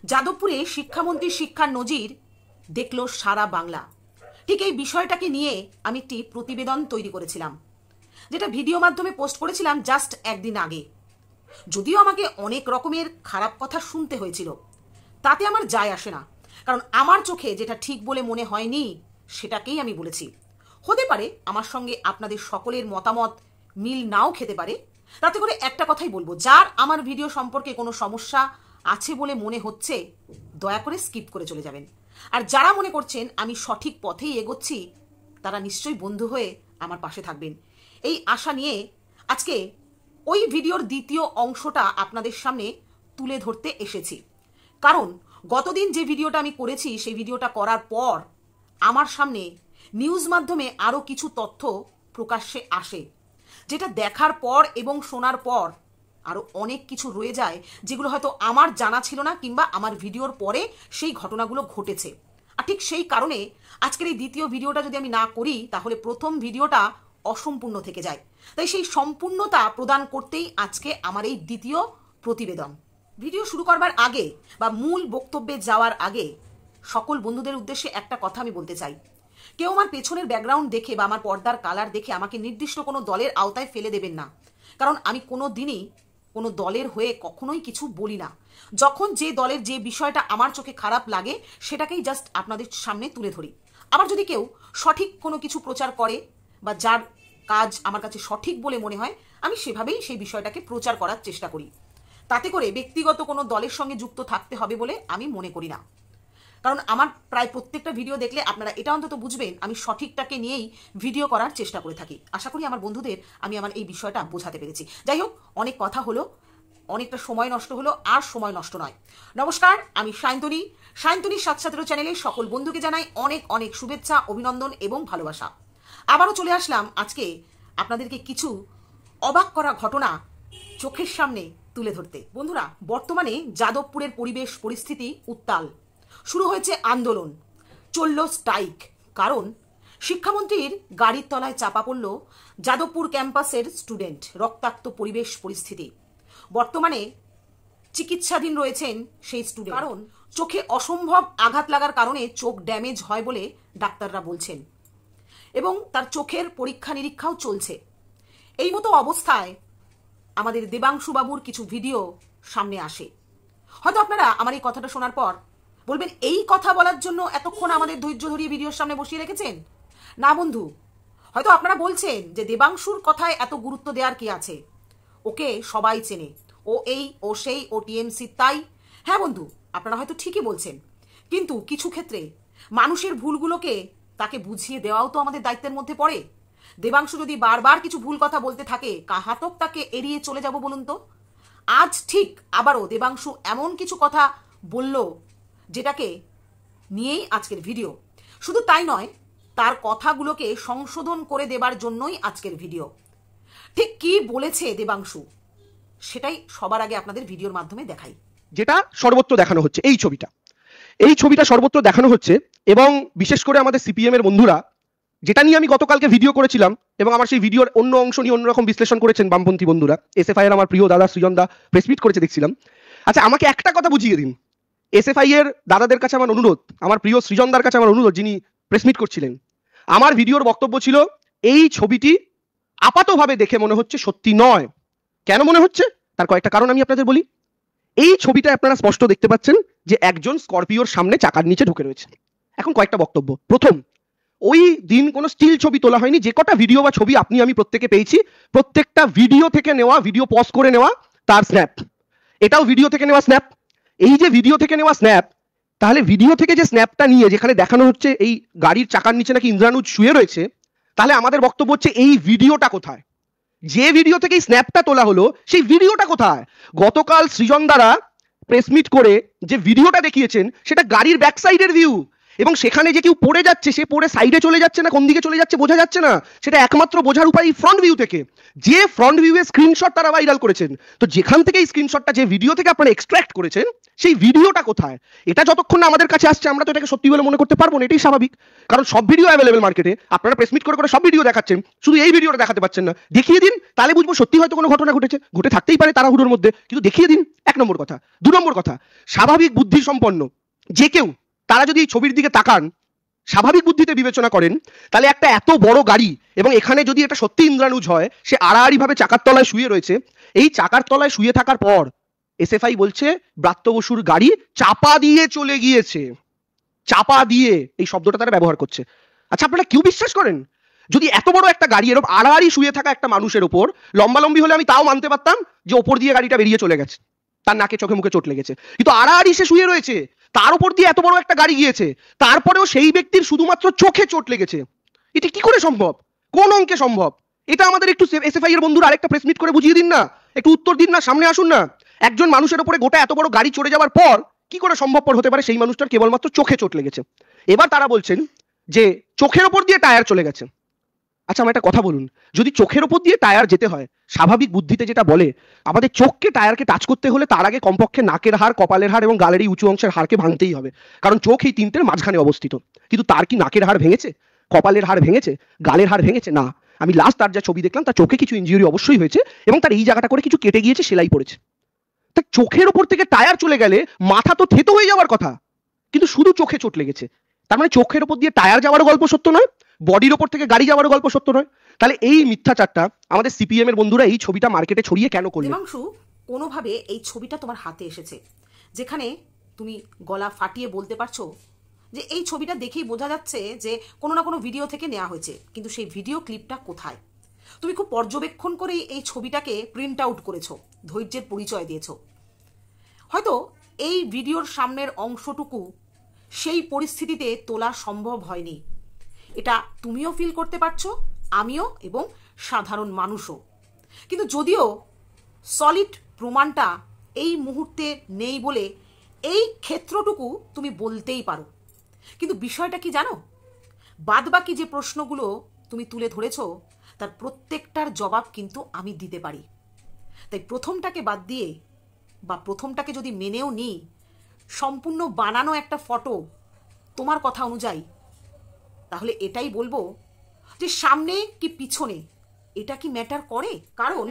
যাদবপুরে শিক্ষামন্ত্রীর শিক্ষার নজির দেখল সারা বাংলা। ঠিক এই বিষয়টাকে নিয়ে আমি একটি প্রতিবেদন তৈরি করেছিলাম, যেটা ভিডিও মাধ্যমে পোস্ট করেছিলাম জাস্ট একদিন আগে। যদিও আমাকে অনেক রকমের খারাপ কথা শুনতে হয়েছিল, তাতে আমার যায় আসে না, কারণ আমার চোখে যেটা ঠিক বলে মনে হয়নি সেটাকেই আমি বলেছি। হতে পারে আমার সঙ্গে আপনাদের সকলের মতামত মিল নাও খেতে পারে, তাতে করে একটা কথাই বলবো, যার আমার ভিডিও সম্পর্কে কোনো সমস্যা আছে বলে মনে হচ্ছে দয়া করে স্কিপ করে চলে যাবেন। আর যারা মনে করছেন আমি সঠিক পথেই এগোচ্ছি, তারা নিশ্চয়ই বন্ধু হয়ে আমার পাশে থাকবেন, এই আশা নিয়ে আজকে ওই ভিডিওর দ্বিতীয় অংশটা আপনাদের সামনে তুলে ধরতে এসেছি। কারণ গতদিন যে ভিডিওটা আমি করেছি, সেই ভিডিওটা করার পর আমার সামনে নিউজ মাধ্যমে আরও কিছু তথ্য প্রকাশ্যে আসে, যেটা দেখার পর এবং শোনার পর আরও অনেক কিছু রয়ে যায়, যেগুলো হয়তো আমার জানা ছিল না, কিংবা আমার ভিডিওর পরে সেই ঘটনাগুলো ঘটেছে। আর ঠিক সেই কারণে আজকের এই দ্বিতীয় ভিডিওটা যদি আমি না করি, তাহলে প্রথম ভিডিওটা অসম্পূর্ণ থেকে যায়। তাই সেই সম্পূর্ণতা প্রদান করতেই আজকে আমার এই দ্বিতীয় প্রতিবেদন। ভিডিও শুরু করবার আগে বা মূল বক্তব্যে যাওয়ার আগে সকল বন্ধুদের উদ্দেশ্যে একটা কথা আমি বলতে চাই। কেউ আমার পেছনের ব্যাকগ্রাউন্ড দেখে বা আমার পর্দার কালার দেখে আমাকে নির্দিষ্ট কোনো দলের আওতায় ফেলে দেবেন না, কারণ আমি কোনো দিনই কোনো দলের হয়ে কখনোই কিছু বলি না। যখন যে দলের যে বিষয়টা আমার চোখে খারাপ লাগে, সেটাকেই জাস্ট আপনাদের সামনে তুলে ধরি। আবার যদি কেউ সঠিক কোনো কিছু প্রচার করে বা যার কাজ আমার কাছে সঠিক বলে মনে হয়, আমি সেভাবেই সেই বিষয়টাকে প্রচার করার চেষ্টা করি। তাতে করে ব্যক্তিগত কোনো দলের সঙ্গে যুক্ত থাকতে হবে বলে আমি মনে করি না। কারণ আমার প্রায় প্রত্যেকটা ভিডিও দেখলে আপনারা এটা অন্তত বুঝবেন আমি সঠিকটাকে নিয়েই ভিডিও করার চেষ্টা করে থাকি। আশা করি আমার বন্ধুদের আমি আমার এই বিষয়টা বোঝাতে পেরেছি। যাই হোক, অনেক কথা হলো, অনেকটা সময় নষ্ট হলো, আর সময় নষ্ট নয়। নমস্কার, আমি সায়ন্তনীর 7-17 চ্যানেলে সকল বন্ধুকে জানাই অনেক অনেক শুভেচ্ছা, অভিনন্দন এবং ভালোবাসা। আবারও চলে আসলাম আজকে আপনাদেরকে কিছু অবাক করা ঘটনা চোখের সামনে তুলে ধরতে। বন্ধুরা, বর্তমানে যাদবপুরের পরিবেশ পরিস্থিতি উত্তাল। শুরু হয়েছে আন্দোলন, চলল স্ট্রাইক, কারণ শিক্ষামন্ত্রীর গাড়ির তলায় চাপা পড়ল যাদবপুর ক্যাম্পাসের স্টুডেন্ট। রক্তাক্ত পরিবেশ পরিস্থিতি, বর্তমানে চিকিৎসাধীন রয়েছেন সেই স্টুডেন্ট, কারণ চোখে অসম্ভব আঘাত লাগার কারণে চোখ ড্যামেজ হয় বলে ডাক্তাররা বলছেন, এবং তার চোখের পরীক্ষা নিরীক্ষাও চলছে। এই মতো অবস্থায় আমাদের দেবাংশু বাবুর কিছু ভিডিও সামনে আসে। হয়তো আপনারা আমার এই কথাটা শোনার পর বলবেন, এই কথা বলার জন্য এতক্ষণ আমাদের ধৈর্য ধরিয়ে ভিডিওর সামনে বসিয়ে রেখেছেন। না বন্ধু, হয়তো আপনারা বলছেন যে দেবাংশুর কথায় এত গুরুত্ব দেওয়ার কি আছে, ওকে সবাই চেনে, ও এই ও সেই, ও টিএমসি তাই। হ্যাঁ বন্ধু, আপনারা হয়তো ঠিকই বলছেন, কিন্তু কিছু ক্ষেত্রে মানুষের ভুলগুলোকে তাকে বুঝিয়ে দেওয়াও তো আমাদের দায়িত্বের মধ্যে পড়ে। দেবাংশু যদি বারবার কিছু ভুল কথা বলতে থাকে, কাহাতক তাকে এড়িয়ে চলে যাব বলুন তো? আজ ঠিক আবারও দেবাংশু এমন কিছু কথা বলল, যেটাকে নিয়েই আজকের ভিডিও। শুধু তাই নয়, তার কথাগুলোকে সংশোধন করে দেবার জন্যই আজকের ভিডিও। ঠিক কি বলেছে দেবাংশু, সেটাই সবার আগে আপনাদের ভিডিওর মাধ্যমে দেখাই। যেটা সর্বত্র দেখানো হচ্ছে, এই ছবিটা সর্বত্র দেখানো হচ্ছে, এবং বিশেষ করে আমাদের সিপিএম এর বন্ধুরা, যেটা নিয়ে আমি গতকালকে ভিডিও করেছিলাম, এবং আমার সেই ভিডিওর অন্য অংশ নিয়ে অন্যরকম বিশ্লেষণ করেছেন বামপন্থী বন্ধুরা। এসএফআই এর আমার প্রিয় দাদা সৃজন দা প্রেস মিট করেছে দেখছিলাম। আচ্ছা, আমাকে একটা কথা বুঝিয়ে দিন, এসএফআই এর দাদাদের কাছে আমার অনুরোধ, আমার প্রিয় সৃজনদার কাছে আমার অনুরোধ, যিনি প্রেস মিট করছিলেন, আমার ভিডিওর বক্তব্য ছিল এই ছবিটি আপাতভাবে দেখে মনে হচ্ছে সত্যি নয়। কেন মনে হচ্ছে তার কয়েকটা কারণ আমি আপনাদের বলি। এই ছবিটা আপনারা স্পষ্ট দেখতে পাচ্ছেন যে একজন স্করপিওর সামনে চাকার নিচে ঢুকে রয়েছে। এখন কয়েকটা বক্তব্য। প্রথম, ওই দিন কোনো স্টিল ছবি তোলা হয়নি। যে কটা ভিডিও বা ছবি আপনি আমি প্রত্যেকে পেয়েছি, প্রত্যেকটা ভিডিও থেকে নেওয়া, ভিডিও পজ করে নেওয়া তার স্ন্যাপ। এটাও ভিডিও থেকে নেওয়া স্ন্যাপ। এই যে ভিডিও থেকে নেওয়া স্ন্যাপ, তাহলে ভিডিও থেকে যে স্ন্যাপটা নিয়ে যেখানে দেখানো হচ্ছে এই গাড়ির চাকার নিচে নাকি ইন্দ্রানুজ শুয়ে রয়েছে, তাহলে আমাদের বক্তব্য হচ্ছে এই ভিডিওটা কোথায়? যে ভিডিও থেকে এই স্ন্যাপটা তোলা হলো, সেই ভিডিওটা কোথায়? গতকাল সৃজন দ্বারা প্রেস মিট করে যে ভিডিওটা দেখিয়েছেন, সেটা গাড়ির ব্যাক সাইডের ভিউ, এবং সেখানে যে কেউ পড়ে যাচ্ছে, সে পড়ে সাইডে চলে যাচ্ছে না কোন দিকে চলে যাচ্ছে বোঝা যাচ্ছে না, সেটা একমাত্র বোঝার উপায় ফ্রন্ট ভিউ থেকে। যে ফ্রন্ট ভিউয়ের স্ক্রিনশট তারা ভাইরাল করেছেন, তো যেখান থেকে এই স্ক্রিনশটটা, যে ভিডিও থেকে আপনারা এক্সট্রাক্ট করেছেন, সেই ভিডিওটা কোথায়? এটা যতক্ষণ না আমাদের কাছে আসছে আমরা তো এটাকে সত্যি বলে মনে করতে পারবো না, এটাই স্বাভাবিক। কারণ সব ভিডিও অ্যাভেলেবেল মার্কেটে, আপনারা প্রেস মিট করে করে সব ভিডিও দেখাচ্ছেন, শুধু এই ভিডিওটা দেখাতে পারছেন না। দেখিয়ে দিন, তাহলে বুঝবো সত্যি হয়তো কোনো ঘটনা ঘটেছে, ঘটে থাকতেই পারে তাড়াহুড়োর মধ্যে, কিন্তু দেখিয়ে দিন, এক নম্বর কথা। দু নম্বর কথা, স্বাভাবিক বুদ্ধি সম্পন্ন যে কেউ তারা যদি এই ছবির দিকে তাকান, স্বাভাবিক বুদ্ধিতে বিবেচনা করেন, তাহলে একটা এত বড় গাড়ি, এবং এখানে যদি এটা সত্যি ইন্দ্রানুজ হয়, সে আড়াআড়ি ভাবে চাকার তলায় শুয়ে রয়েছে, এই চাকার তলায় শুয়ে থাকার পর এসএফআই বলছে ব্রাত্য বসুর গাড়ি চাপা দিয়ে চলে গিয়েছে। চাপা দিয়ে এই শব্দটা তারা ব্যবহার করছে। আচ্ছা, আপনারা কেউ বিশ্বাস করেন? যদি এত বড় একটা গাড়ি এরকম আড়াআড়ি শুয়ে থাকা একটা মানুষের ওপর, লম্বালম্বি হলে আমি তাও মানতে পারতাম যে ওপর দিয়ে গাড়িটা বেরিয়ে চলে গেছে, তার নাকে চোখে মুখে চোট লেগেছে, কিন্তু আড়াআড়ি সে শুয়ে রয়েছে, তার উপর দিয়ে এত বড় একটা গাড়ি গিয়েছে, তারপরেও সেই ব্যক্তির শুধুমাত্র চোখে চোট লেগেছে। এটা কি করে সম্ভব? কোন অঙ্কে সম্ভব? এটা আমাদের একটু এসএফআই এর বন্ধুরা আরেকটা প্রেস মিট করে বুঝিয়ে দিন না, একটু উত্তর দিন না, সামনে আসুন না। একজন মানুষের উপরে গোটা এত বড় গাড়ি চড়ে যাওয়ার পর কি করে সম্ভবপর হতে পারে সেই মানুষটার কেবলমাত্র চোখে চোট লেগেছে? এবার তারা বলছেন যে চোখের ওপর দিয়ে টায়ার চলে গেছে। আচ্ছা, আমার একটা কথা বলুন, যদি চোখের ওপর দিয়ে টায়ার যেতে হয়, স্বাভাবিক বুদ্ধিতে যেটা বলে, আমাদের চোখকে টায়ারকে টাচ করতে হলে তার আগে কমপক্ষে নাকের হাড়, কপালের হাড় এবং গালের এই উঁচু অংশের হাড়কে ভাঙতেই হবে, কারণ চোখ এই তিনটের মাঝখানে অবস্থিত। কিন্তু তার কি নাকের হাড় ভেঙেছে, কপালের হাড় ভেঙেছে, গালের হাড় ভেঙেছে? না। আমি লাস্ট তার যা ছবি দেখলাম, তার চোখে কিছু ইনজিউরি অবশ্যই হয়েছে এবং তার এই জায়গাটা করে কিছু কেটে গিয়েছে, সেলাই পড়েছে। তা চোখের ওপর থেকে টায়ার চলে গেলে মাথা তো থেতো হয়ে যাওয়ার কথা, কিন্তু শুধু চোখে চোট লেগেছে। তার মানে চোখের ওপর দিয়ে টায়ার যাওয়ার গল্প সত্য নয়, বডির ওপর থেকে গাড়ি যাওয়ার গল্প সত্য নয়। তাহলে এই মিথ্যাচারটা আমাদের সিপিএম এর বন্ধুরা এই ছবিটা মার্কেটে ছড়িয়ে কেন করলেন? দেবাংশু, কোনোভাবে এই ছবিটা তোমার হাতে এসেছে, যেখানে তুমি গলা ফাটিয়ে বলতে পারছো যে এই ছবিটা দেখেই বোঝা যাচ্ছে যে কোনো না কোনো ভিডিও থেকে নেওয়া হয়েছে, কিন্তু সেই ভিডিও ক্লিপটা কোথায়? তুমি খুব পর্যবেক্ষণ করে এই ছবিটাকে প্রিন্ট আউট করেছো, ধৈর্যের পরিচয় দিয়েছো। হয়তো এই ভিডিওর সামনের অংশটুকু সেই পরিস্থিতিতে তোলা সম্ভব হয়নি, এটা তুমিও ফিল করতে পারছো, আমিও, এবং সাধারণ মানুষও। কিন্তু যদিও সলিড প্রমাণটা এই মুহূর্তে নেই বলে এই ক্ষেত্রটুকু তুমি বলতেই পারো, কিন্তু বিষয়টা কি জানো? বাদবাকি যে প্রশ্নগুলো তুমি তুলে ধরেছো তার প্রত্যেকটার জবাব কিন্তু আমি দিতে পারি। তাই প্রথমটাকে বাদ দিয়ে, বা প্রথমটাকে যদি মেনেও নিই, সম্পূর্ণ বানানো একটা ফটো তোমার কথা অনুযায়ী, তাহলে এটাই বলবো যে সামনে কি পিছনে এটা কি ম্যাটার করে? কারণ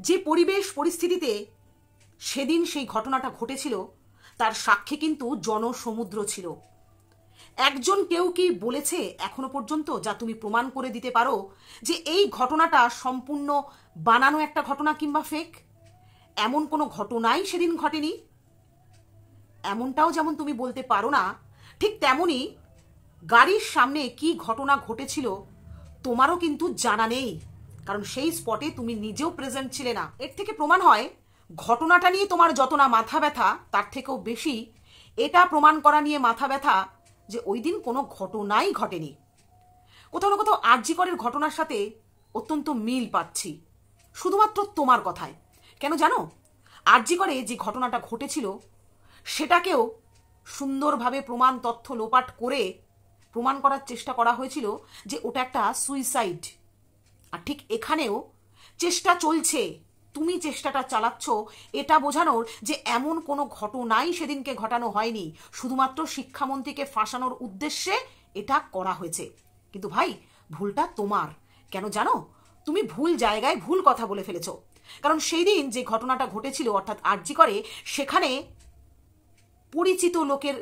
যে পরিবেশ পরিস্থিতিতে সেদিন সেই ঘটনাটা ঘটেছিল তার সাক্ষী কিন্তু জনসমুদ্র ছিল। একজন কেউ কি বলেছে এখনো পর্যন্ত যা তুমি প্রমাণ করে দিতে পারো যে এই ঘটনাটা সম্পূর্ণ বানানো একটা ঘটনা কিংবা ফেক? এমন কোনো ঘটনাই সেদিন ঘটেনি। এমনটাও যেমন তুমি বলতে পারো না, ঠিক তেমনি গাড়ির সামনে কি ঘটনা ঘটেছিল তোমারও কিন্তু জানা নেই, কারণ সেই স্পটে তুমি নিজেও প্রেজেন্ট ছিলে না। এর থেকে প্রমাণ হয় ঘটনাটা নিয়ে তোমার যত না মাথা ব্যথা, তার থেকেও বেশি এটা প্রমাণ করা নিয়ে মাথা ব্যথা যে ওই দিন কোনো ঘটনাই ঘটেনি। কোথাও না কোথাও আরজি করের ঘটনার সাথে অত্যন্ত মিল পাচ্ছি, শুধুমাত্র তোমার কথায়। কেন জানো? আরজি করে যে ঘটনাটা ঘটেছিল সেটাকেও সুন্দরভাবে প্রমাণ তথ্য লোপাট করে প্রমাণ করার চেষ্টা করা হয়েছিল যে ওটা একটা সুইসাইড। আর ঠিক এখানেও চেষ্টা চলছে, তুমি চেষ্টাটা চালাচ্ছ এটা বোঝানোর যে এমন কোনো ঘটনাই সেদিনকে ঘটানো হয়নি, শুধুমাত্র শিক্ষামন্ত্রীকে ফাঁসানোর উদ্দেশ্যে এটা করা হয়েছে। কিন্তু ভাই, ভুলটা তোমার। কেন জানো? তুমি ভুল জায়গায় ভুল কথা বলে ফেলেছো। কারণ সেই দিন যে ঘটনাটা ঘটেছিল, অর্থাৎ আরজি করে, সেখানে পরিচিত লোকের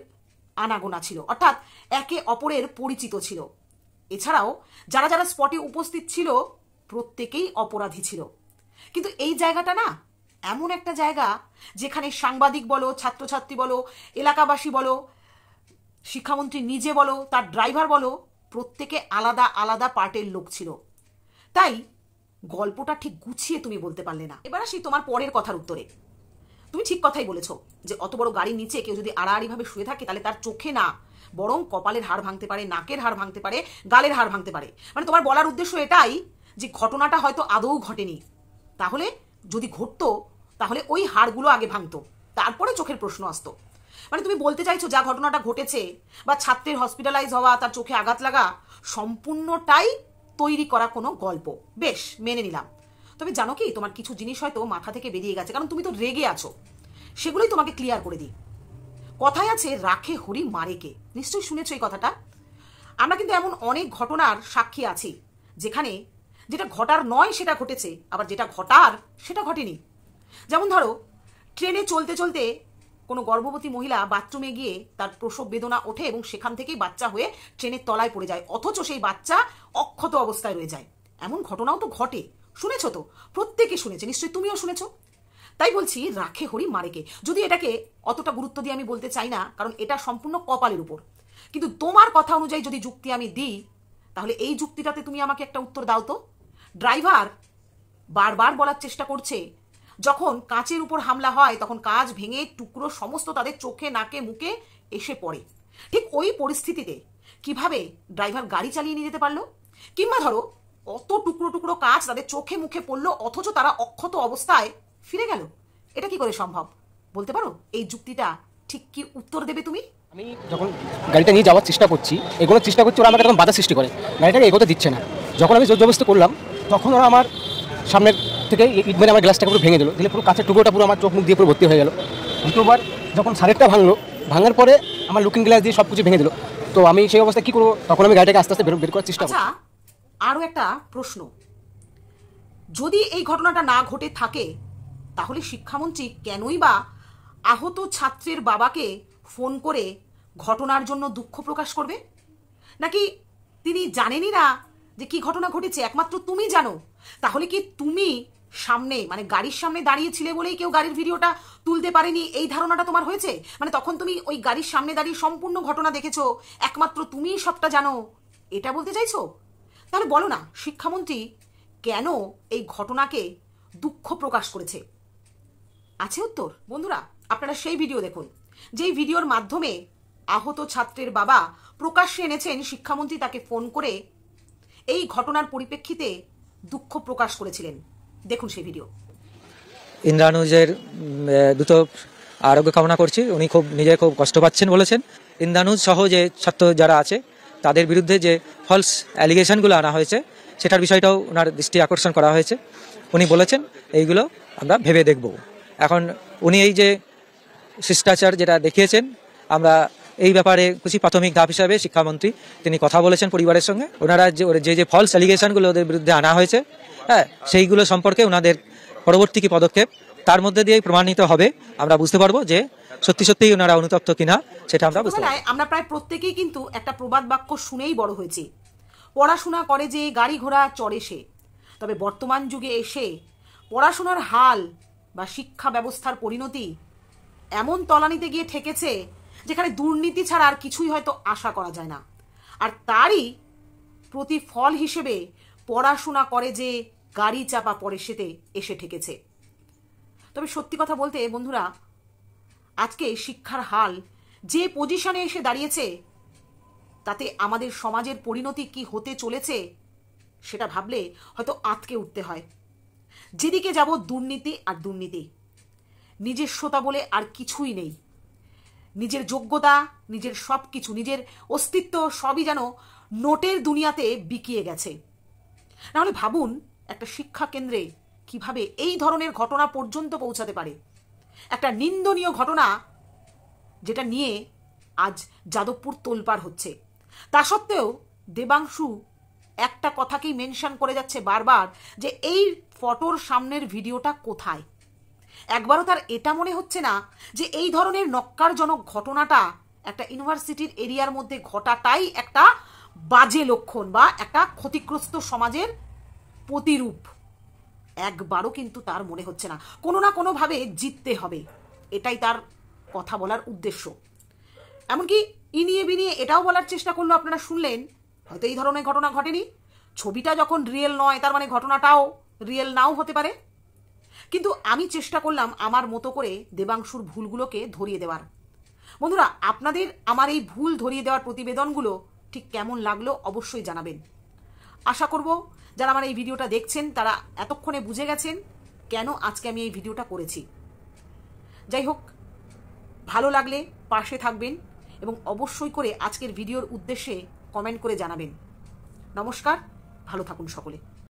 আনাগোনা ছিল, অর্থাৎ একে অপরের পরিচিত ছিল। এছাড়াও যারা যারা স্পটে উপস্থিত ছিল প্রত্যেকেই অপরাধী ছিল। কিন্তু এই জায়গাটা না এমন একটা জায়গা যেখানে সাংবাদিক বলো, ছাত্রছাত্রী বলো, এলাকাবাসী বলো, শিক্ষামন্ত্রী নিজে বলো, তার ড্রাইভার বলো, প্রত্যেকে আলাদা আলাদা পার্টের লোক ছিল। তাই গল্পটা ঠিক গুছিয়ে তুমি বলতে পারলে না। এবার আসি তোমার পরের কথার উত্তরে। তুমি ঠিক কথাই বলেছো যে অত বড় গাড়ির নিচে কেউ যদি আড়াআড়িভাবে শুয়ে থাকে তাহলে তার চোখে না, বরং কপালের হাড় ভাঙতে পারে, নাকের হাড় ভাঙতে পারে, গালের হাড় ভাঙতে পারে। মানে তোমার বলার উদ্দেশ্য এটাই যে ঘটনাটা হয়তো আদৌ ঘটেনি, তাহলে যদি ঘটতো তাহলে ওই হাড়গুলো আগে ভাঙতো, তারপরে চোখের প্রশ্ন আসতো। মানে তুমি বলতে চাইছো যা ঘটনাটা ঘটেছে বা ছাত্রের হসপিটালাইজ হওয়া, তার চোখে আঘাত লাগা, সম্পূর্ণটাই তৈরি করা কোনো গল্প। বেশ, মেনে নিলাম। তবে জানো কি, তোমার কিছু জিনিস হয়তো মাথা থেকে বেরিয়ে গেছে, কারণ তুমি তো রেগে আছো। সেগুলোই তোমাকে ক্লিয়ার করে দিই। কথায় আছে রাখে হরি মারে কে, নিশ্চয়ই শুনেছো এই কথাটা। আমরা কিন্তু এমন অনেক ঘটনার সাক্ষী আছি যেখানে যেটা ঘটার নয় সেটা ঘটেছে, আবার যেটা ঘটার সেটা ঘটেনি। যেমন ধরো, ট্রেনে চলতে চলতে কোনো গর্ভবতী মহিলা বাথরুমে গিয়ে তার প্রসব বেদনা ওঠে এবং সেখান থেকেই বাচ্চা হয়ে ট্রেনের তলায় পড়ে যায়, অথচ সেই বাচ্চা অক্ষত অবস্থায় রয়ে যায়। এমন ঘটনাও তো ঘটে, শুনেছো তো? প্রত্যেকে শুনেছে, নিশ্চয়ই তুমিও শুনেছো। তাই বলছি রাখে হরি মারেকে। যদি এটাকে অতটা গুরুত্ব দিয়ে আমি বলতে চাই না, কারণ এটা সম্পূর্ণ কপালের উপর। কিন্তু তোমার কথা অনুযায়ী যদি যুক্তি আমি দিই, তাহলে এই যুক্তিটাতে তুমি আমাকে একটা উত্তর দাও তো। ড্রাইভার বারবার বলার চেষ্টা করছে, যখন কাঁচের উপর হামলা হয় তখন কাঁচ ভেঙে টুকরো সমস্ত তাদের চোখে, নাকে, মুখে এসে পড়ে। ঠিক ওই পরিস্থিতিতে কিভাবে ড্রাইভার গাড়ি চালিয়ে নিয়ে যেতে পারলো? কিংবা ধরো, অত টুকরো টুকরো কাঁচ তাদের চোখে মুখে পড়লো, অথচ তারা অক্ষত অবস্থায় ফিরে গেল। এটা কি করে সম্ভব বলতে পারো? এই যুক্তিটা ঠিক কি উত্তর দেবে তুমি? আমি যখন গাড়িটা নিয়ে যাওয়ার চেষ্টা করছি, এগোনোর চেষ্টা করছি, ওরা আমাকে একদম বাধা সৃষ্টি করে, গাড়িটাকে এগোতে দিচ্ছে না। যখন আমি জোর জবরদস্তি করলাম, তখন ওরা আমার সামনের থেকে ইট মেরে আমার গ্লাসটাকে পুরো ভেঙে দিল, দিলে পুরো কাঁচের টুকরোটা পুরো আমার চোখ মুখ দিয়ে পুরো ভর্তি হয়ে গেল। দ্বিতীয়বার যখন সাইডটা ভাঙলো, ভাঙার পরে আমার লুকিং গ্লাস দিয়ে সব কিছু ভেঙে দিল। তো আমি সেই অবস্থায় কী করবো? তখন আমি গাড়িটাকে আস্তে আস্তে বের করার চেষ্টা করছি। আচ্ছা, আরও একটা প্রশ্ন, যদি এই ঘটনাটা না ঘটে থাকে, তাহলে শিক্ষামন্ত্রী কেনই বা আহত ছাত্রের বাবাকে ফোন করে ঘটনার জন্য দুঃখ প্রকাশ করবে? নাকি তিনি জানেনই না যে কি ঘটনা ঘটেছে? একমাত্র তুমি জানো। তাহলে কি তুমি সামনে, মানে গাড়ির সামনে দাঁড়িয়েছিলে বলেই কেউ গাড়ির ভিডিওটা তুলতে পারেনি, এই ধারণাটা তোমার হয়েছে? মানে তখন তুমি ওই গাড়ির সামনে দাঁড়িয়ে সম্পূর্ণ ঘটনা দেখেছো, একমাত্র তুমিই সবটা জানো, এটা বলতে চাইছো? তাহলে বলো না, শিক্ষামন্ত্রী কেন এই ঘটনাকে দুঃখ প্রকাশ করেছে? আছে উত্তর। বন্ধুরা, আপনারা সেই ভিডিও দেখুন, যেই ভিডিওর মাধ্যমে আহত ছাত্রের বাবা প্রকাশ্যে এনেছেন শিক্ষামন্ত্রী তাকে ফোন করে এই ঘটনার পরিপ্রেক্ষিতে দুঃখ প্রকাশ করেছিলেন। দেখুন সেই ভিডিও। ইন্দ্রানুজের দ্রুত আরোগ্য কামনা করছি। উনি নিজে খুব কষ্ট পাচ্ছেন বলেছেন। ইন্দ্রানুজ সহ যে ছাত্র যারা আছে তাদের বিরুদ্ধে যে ফলস অ্যালিগেশনগুলো আনা হয়েছে সেটার বিষয়টাও ওনার দৃষ্টি আকর্ষণ করা হয়েছে। উনি বলেছেন এইগুলো আমরা ভেবে দেখব। এখন উনি এই যে শিষ্টাচার যেটা দেখিয়েছেন, আমরা এই ব্যাপারে কিছু প্রাথমিক ধাপ হিসাবে শিক্ষামন্ত্রী তিনি কথা বলেছেন পরিবারের সঙ্গে। ওনারা যে ফলস অ্যালিগেশনগুলো ওদের বিরুদ্ধে আনা হয়েছে, হ্যাঁ, সেইগুলো সম্পর্কে ওনাদের পরবর্তী কি পদক্ষেপ তার মধ্যে দিয়েই প্রমাণিত হবে। আমরা বুঝতে পারবো যে সত্যি সত্যিই ওনারা অনুতপ্ত কিনা, সেটা আমরা বুঝতে পারবো। আমরা প্রায় প্রত্যেকেই কিন্তু একটা প্রবাদ বাক্য শুনেই বড় হয়েছি, পড়াশোনা করে যে গাড়ি ঘোড়া চড়ে সে। তবে বর্তমান যুগে এসে পড়াশোনার হাল বা শিক্ষা ব্যবস্থার পরিণতি এমন তলানিতে গিয়ে ঠেকেছে যেখানে দুর্নীতি ছাড়া আর কিছুই হয়তো আশা করা যায় না। আর তারই প্রতিফল হিসেবে পড়াশোনা করে যে গাড়ি চাপা পরিস্থিতিতে এসে ঠেকেছে। তবে সত্যি কথা বলতে বন্ধুরা, আজকে শিক্ষার হাল যে পজিশনে এসে দাঁড়িয়েছে, তাতে আমাদের সমাজের পরিণতি কি হতে চলেছে সেটা ভাবলে হয়তো আঁতকে উঠতে হয়। যেদিকে যাব দুর্নীতি আর দুর্নীতি, নিজস্বতা বলে আর কিছুই নেই। নিজের যোগ্যতা, নিজের সব কিছু, নিজের অস্তিত্ব সবই যেন নোটের দুনিয়াতে বিকিয়ে গেছে। নাহলে ভাবুন, একটা শিক্ষা কেন্দ্রে কিভাবে এই ধরনের ঘটনা পর্যন্ত পৌঁছাতে পারে। একটা নিন্দনীয় ঘটনা যেটা নিয়ে আজ যাদবপুর তোলপাড় হচ্ছে। তা সত্ত্বেও দেবাংশু একটা কথাকেই মেনশন করে যাচ্ছে বারবার, যে এই ফটোর সামনের ভিডিওটা কোথায়। একবারও তার এটা মনে হচ্ছে না যে এই ধরনের নক্কারজনক ঘটনাটা একটা ইউনিভার্সিটির এরিয়ার মধ্যে ঘটাটাই একটা বাজে লক্ষণ বা একটা ক্ষতিগ্রস্ত সমাজের প্রতিরূপ। একবারও কিন্তু তার মনে হচ্ছে না। কোনো না কোনোভাবে জিততে হবে, এটাই তার কথা বলার উদ্দেশ্য। এমনকি ইনিয়ে বিনিয়ে এটাও বলার চেষ্টা করলো, আপনারা শুনলেন, হয়তো এই ধরনের ঘটনা ঘটেনি, ছবিটা যখন রিয়েল নয় তার মানে ঘটনাটাও রিয়েল নাও হতে পারে। কিন্তু আমি চেষ্টা করলাম আমার মতো করে দেবাংশুর ভুলগুলোকে ধরিয়ে দেওয়ার। বন্ধুরা, আপনাদের আমার এই ভুল ধরিয়ে দেওয়ার প্রতিবেদনগুলো ঠিক কেমন লাগলো অবশ্যই জানাবেন। আশা করব যারা আমার এই ভিডিওটা দেখছেন তারা এতক্ষণে বুঝে গেছেন কেন আজকে আমি এই ভিডিওটা করেছি। যাই হোক, ভালো লাগলে পাশে থাকবেন এবং অবশ্যই করে আজকের ভিডিওর উদ্দেশ্যে কমেন্ট করে জানাবেন। নমস্কার, ভালো থাকুন সকলে।